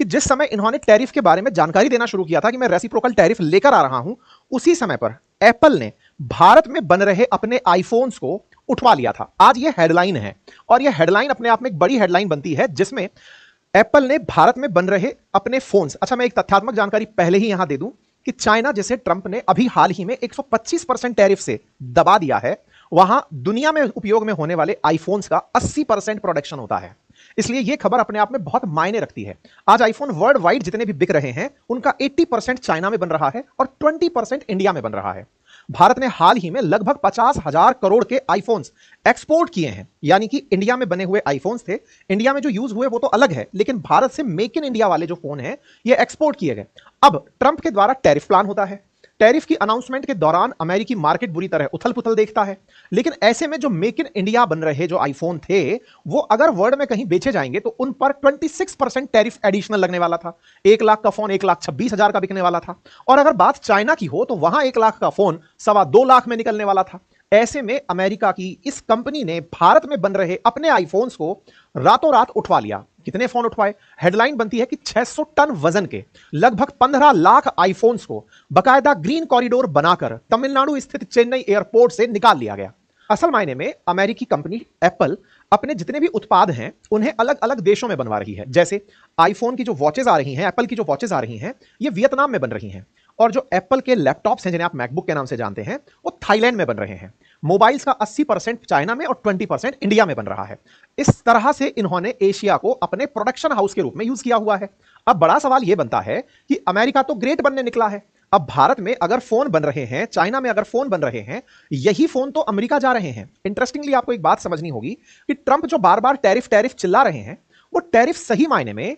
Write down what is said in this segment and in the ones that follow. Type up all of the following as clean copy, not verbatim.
जिस समय इन्होंने टैरिफ के बारे में जानकारी देना शुरू किया था कि मैं रेसिप्रोकल टैरिफ लेकर आ रहा हूं, उसी समय पर एप्पल ने भारत में बन रहे अपने आईफोन्स को उठवा लिया था। आज यह हेडलाइन है और यह हेडलाइन अपने आप में एक बड़ी हेडलाइन बनती है, जिसमें एप्पल ने भारत में बन रहे अपने फोन्स। अच्छा, मैं एक तथ्यात्मक जानकारी पहले ही यहां दे दूं कि चाइना, जिसे ट्रंप ने अभी हाल ही में 125% टैरिफ से दबा दिया है, वहां दुनिया में उपयोग में होने वाले आईफोन्स का 80% प्रोडक्शन होता है। इसलिए यह खबर अपने आप में बहुत मायने रखती है। आज आईफोन वर्ल्ड वाइड जितने भी बिक रहे हैं, उनका 80% चाइना में बन रहा है और 20% इंडिया में बन रहा है। भारत ने हाल ही में लगभग 50,000 करोड़ के आईफोन्स एक्सपोर्ट किए हैं, यानी कि इंडिया में बने हुए आईफोन्स थे, इंडिया में जो यूज हुए वो तो अलग है, लेकिन भारत से मेक इन इंडिया वाले जो फोन हैं ये एक्सपोर्ट किए गए। अब ट्रंप के द्वारा टैरिफ प्लान होता है। टैरिफ की अनाउंसमेंट के दौरान अमेरिकी मार्केट बुरी तरह उथल पुथल देखता है, लेकिन ऐसे में जो मेक इन इंडिया बन रहे जो आईफोन थे, वो अगर वर्ल्ड में कहीं बेचे जाएंगे तो उन पर 26% टैरिफ एडिशनल लगने वाला था। 1 लाख का फोन 1,26,000 का बिकने वाला था, और अगर बात चाइना की हो तो वहां 1 लाख का फोन 2.25 लाख में निकलने वाला था। ऐसे में अमेरिका की इस कंपनी ने भारत में बन रहे अपने आईफोन्स को रातों रात उठवा लिया। कितने फोन उठवाए? हेडलाइन बनती है कि 600 टन वजन के लगभग 15 लाख आईफोन्स को बकायदा ग्रीन कॉरिडोर बनाकर तमिलनाडु स्थित चेन्नई एयरपोर्ट से निकाल लिया गया। असल मायने में अमेरिकी कंपनी एप्पल अपने जितने भी उत्पाद हैं उन्हें अलग अलग देशों में बनवा रही है। जैसे आईफोन की जो वॉचेज आ रही हैं, एप्पल की जो वॉचेज आ रही हैं, ये वियतनाम में बन रही हैं, और जो एप्पल के लैपटॉप्स हैं जिन्हें आप मैकबुक के नाम से जानते हैं, वो थाईलैंड में बन रहे हैं। मोबाइल्स का 80% चाइना में और 20% इंडिया में बन रहा है। इस तरह से इन्होंने एशिया को अपने प्रोडक्शन हाउस के रूप में यूज किया हुआ है। अब बड़ा सवाल यह बनता है कि अमेरिका तो ग्रेट बनने निकला है, अब भारत में अगर फोन बन रहे हैं, चाइना में अगर फोन बन रहे हैं, यही फोन तो अमेरिका जा रहे हैं। इंटरेस्टिंगली आपको एक बात समझनी होगी कि ट्रंप जो बार बार टैरिफ टैरिफ चिल्ला रहे हैं, वो टैरिफ सही मायने में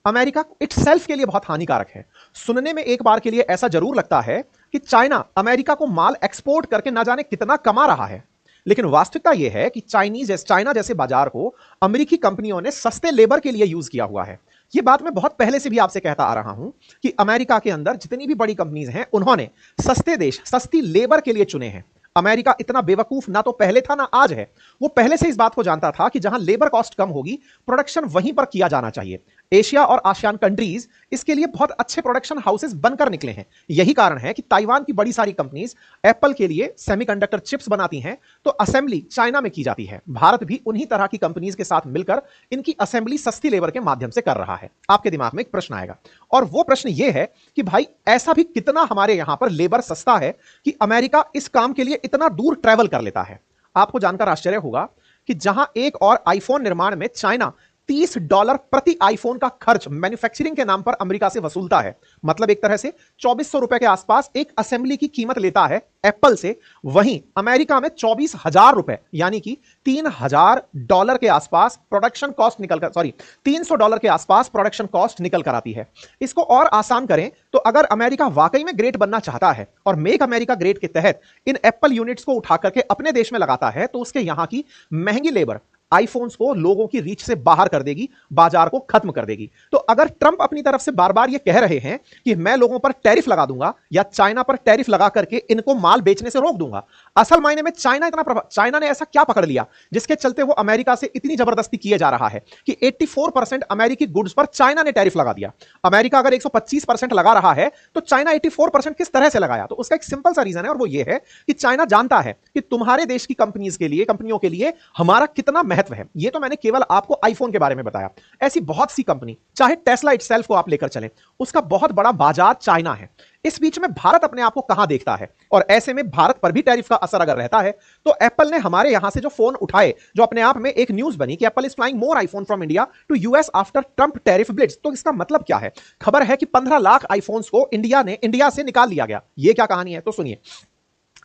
अमेरिका इटसेल्फ के लिए बहुत हानिकारक है। सुनने में एक बार के लिए ऐसा जरूर लगता है कि चाइना अमेरिका को माल एक्सपोर्ट करके ना जाने कितना कमा रहा है, लेकिन वास्तविकता यह है कि चाइना जैसे बाजार को अमेरिकी कंपनियों ने सस्ते लेबर के लिए यूज किया हुआ है। यह बात मैं बहुत पहले से भी आपसे कहता आ रहा हूं कि अमेरिका के अंदर जितनी भी बड़ी कंपनीज हैं, उन्होंने सस्ते देश, सस्ती लेबर के लिए चुने हैं। अमेरिका इतना बेवकूफ ना तो पहले था ना आज है। वो पहले से इस बात को जानता था कि जहां लेबर कॉस्ट कम होगी, प्रोडक्शन वहीं पर किया जाना चाहिए। एशिया और आसियान कंट्रीज इसके लिए बहुत अच्छे प्रोडक्शन हाउसेस बनकर निकले हैं। यही कारण है कि ताइवान की बड़ी सारी कंपनीज एप्पल के लिए सेमीकंडक्टर चिप्स बनाती हैं तो असेंबली चाइना में की जाती है। भारत भी उन्हीं तरह की कंपनीज के साथ मिलकर इनकी असेंबली सस्ती लेबर के माध्यम से कर रहा है। आपके दिमाग में एक प्रश्न आएगा, और वो प्रश्न ये है कि भाई ऐसा भी कितना हमारे यहां पर लेबर सस्ता है कि अमेरिका इस काम के लिए इतना दूर ट्रैवल कर लेता है। आपको जानकर आश्चर्य होगा कि जहां एक और आईफोन निर्माण में चाइना $30 प्रति आईफोन का खर्च मैन्युफैक्चरिंग के नाम पर अमेरिका से वसूलता है, मतलब एक तरह से 2400 रुपए के आसपास एक असेंबली की कीमत लेता है एप्पल से, वहीं अमेरिका में 24,000 रुपए यानी कि $3,000 के आसपास प्रोडक्शन कॉस्ट निकलकर, सॉरी $300 के आसपास प्रोडक्शन कॉस्ट निकल कर आती है। इसको और आसान करें तो अगर अमेरिका वाकई में ग्रेट बनना चाहता है और मेक अमेरिका ग्रेट के तहत इन एप्पल यूनिट्स को उठा करके अपने देश में लगाता है, तो उसके यहां की महंगी लेबर आईफोन्स को लोगों की रीच से बाहर कर देगी, बाजार को खत्म कर देगी। तो अगर ट्रंप अपनी तरफ से बार बार यह कह रहे हैं कि मैं लोगों पर टैरिफ लगा दूंगा या चाइना पर टैरिफ लगा करके इनको माल बेचने से रोक दूंगा, असल मायने में चाइना ने ऐसा क्या पकड़ लिया जिसके चलते वो अमेरिका से इतनी जबरदस्ती किए जा रहा है कि 84% अमेरिकी गुड्स पर चाइना ने टैरिफ लगा दिया। अमेरिका अगर 125% लगा रहा है तो चाइना 84% किस तरह से लगाया? तो उसका एक सिंपल सा रीजन है, और वो ये है कि चाइना जानता है कि तुम्हारे देश की कंपनियों के लिए हमारा कितना महत्व है। ये तो मैंने केवल आपको आईफोन के बारे में बताया, ऐसी बहुत सी कंपनी, चाहे टेस्ला इटसेल्फ को आप लेकर चलें, उसका बहुत बड़ा बाजार चाइना है। इस बीच में भारत अपने आप को कहां देखता है, और ऐसे में भारत पर भी टैरिफ का असर अगर रहता है तो एप्पल ने हमारे यहां से जो फोन उठाए, जो अपने आप में एक न्यूज बनी कि Apple is flying more iPhone from India to US after Trump tariff blitz, तो इसका मतलब क्या है? खबर है कि 15 लाख आईफोन्स को इंडिया से निकाल लिया गया। यह क्या कहानी है? तो सुनिए,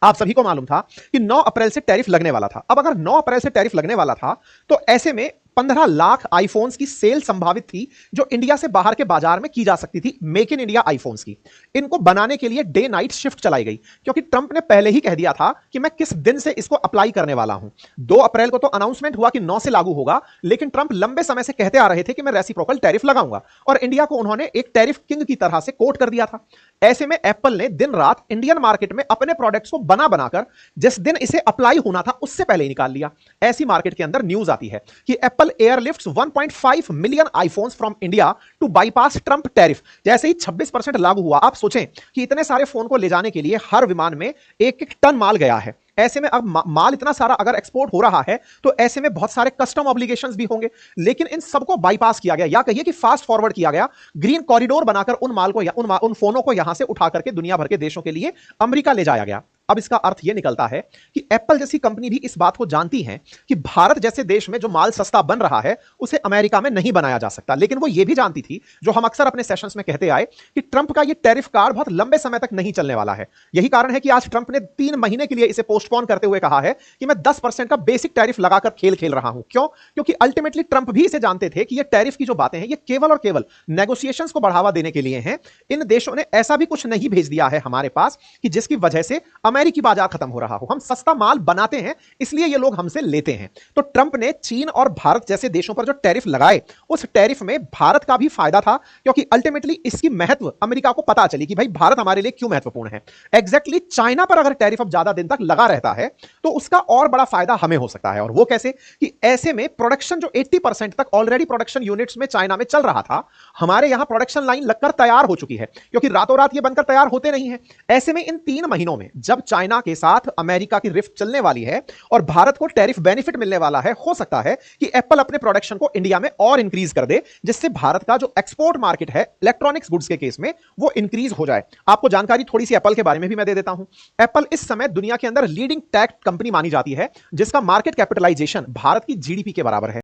आप सभी को मालूम था कि 9 अप्रैल से टैरिफ लगने वाला था। अब अगर 9 अप्रैल से टैरिफ लगने वाला था तो ऐसे में 15 लाख आईफोन्स की सेल संभावित थी जो इंडिया से बाहर के बाजार में की जा सकती थी, मेक इन इंडिया आईफोन्स की। इनको बनाने के लिए डे नाइट शिफ्ट चलाई गई, क्योंकि ट्रंप ने पहले ही कह दिया था कि मैं किस दिन से इसको अप्लाई करने वाला हूं। 2 अप्रैल को तो अनाउंसमेंट हुआ कि 9 से लागू होगा, लेकिन ट्रंप लंबे समय से कहते आ रहे थे कि मैं रेसिप्रोकल टैरिफ लगाऊंगा, और इंडिया को उन्होंने एक टैरिफ किंग की तरह से कोट कर दिया था। ऐसे में एप्पल ने दिन रात इंडियन मार्केट में अपने प्रोडक्ट्स को बनाकर जिस दिन इसे अप्लाई होना था उससे पहले ही निकाल लिया। ऐसी मार्केट के अंदर न्यूज आती है कि Apple Apple airlifts 1.5 million iPhones from India to bypass Trump tariff. जैसे ही 26% लागू हुआ, आप सोचें कि इतने सारे फोन को ले जाने के लिए हर विमान में एक एक टन माल गया है। ऐसे में अब माल इतना सारा अगर एक्सपोर्ट हो रहा है तो ऐसे में बहुत सारे कस्टम ऑब्लिगेशंस भी होंगे, लेकिन इन सबको बाईपास किया गया, या कहिए कि फास्ट फॉरवर्ड किया गया, ग्रीन कॉरिडोर बनाकर उन माल को या उन फोनों को यहां से उठा करके दुनिया भर के देशों के लिए अमेरिका ले जाया गया। अब इसका अर्थ यह निकलता है कि एप्पल जैसी कंपनी भी इस बात को जानती है कि भारत जैसे देश में जो माल सस्ता बन रहा है उसे अमेरिका में नहीं बनाया जा सकता, लेकिन वो यह भी जानती थी, जो हम अक्सर अपने सेशंस में कहते आए, कि ट्रंप का यह टैरिफ कार्ड बहुत लंबे समय तक नहीं चलने वाला है। यही कारण है कि आज ट्रंप ने 3 महीने के लिए इसे पोस्टपोन करते हुए कहा है कि मैं 10% का बेसिक टैरिफ लगाकर खेल खेल रहा हूं। क्यों? क्योंकि अल्टीमेटली ट्रंप भी इसे जानते थे कि यह टैरिफ की जो बातें हैं ये केवल और केवल नेगोशिएशंस को बढ़ावा देने के लिए हैं। इन देशों ने ऐसा भी कुछ नहीं भेज दिया है हमारे पास कि जिसकी वजह से अमेरिकी बाजार खत्म हो रहा हो। हम सस्ता माल बनाते हैं, इसलिए ये लोग हमसे लेते हैं। तो ट्रंप ने चीन और भारत जैसे देशों पर जो टैरिफ लगाए, उस टैरिफ में भारत का भी फायदा था, क्योंकि अल्टीमेटली इसकी महत्व अमेरिका को पता चली कि भाई भारत हमारे लिए क्यों महत्वपूर्ण है। एग्जैक्टली चाइना पर अगर टैरिफ अब ज्यादा दिन तक लगा रहता है तो उसका और बड़ा फायदा हमें हो सकता है। और वो कैसे? कि ऐसे में प्रोडक्शन जो 80% तक ऑलरेडी प्रोडक्शन यूनिट्स में चाइना में चल रहा था, हमारे यहां प्रोडक्शन लाइन लगकर तैयार हो चुकी है, क्योंकि रातों रात ये बनकर तैयार होते नहीं है। ऐसे में इन 3 महीनों में जब चाइना के साथ अमेरिका की रिफ्ट चलने वाली है और भारत को टैरिफ बेनिफिट मिलने वाला है, हो सकता है कि एप्पल अपने प्रोडक्शन को इंडिया में और इंक्रीज कर दे, जिससे भारत का जो एक्सपोर्ट मार्केट है इलेक्ट्रॉनिक्स गुड्स के केस में वो इंक्रीज हो जाए। आपको जानकारी थोड़ी सी एप्पल के बारे में भी मैं दे देता हूं। एप्पल इस समय दुनिया के अंदर लीडिंग टेक कंपनी मानी जाती है, जिसका मार्केट कैपिटलाइजेशन भारत की जीडीपी के बराबर है।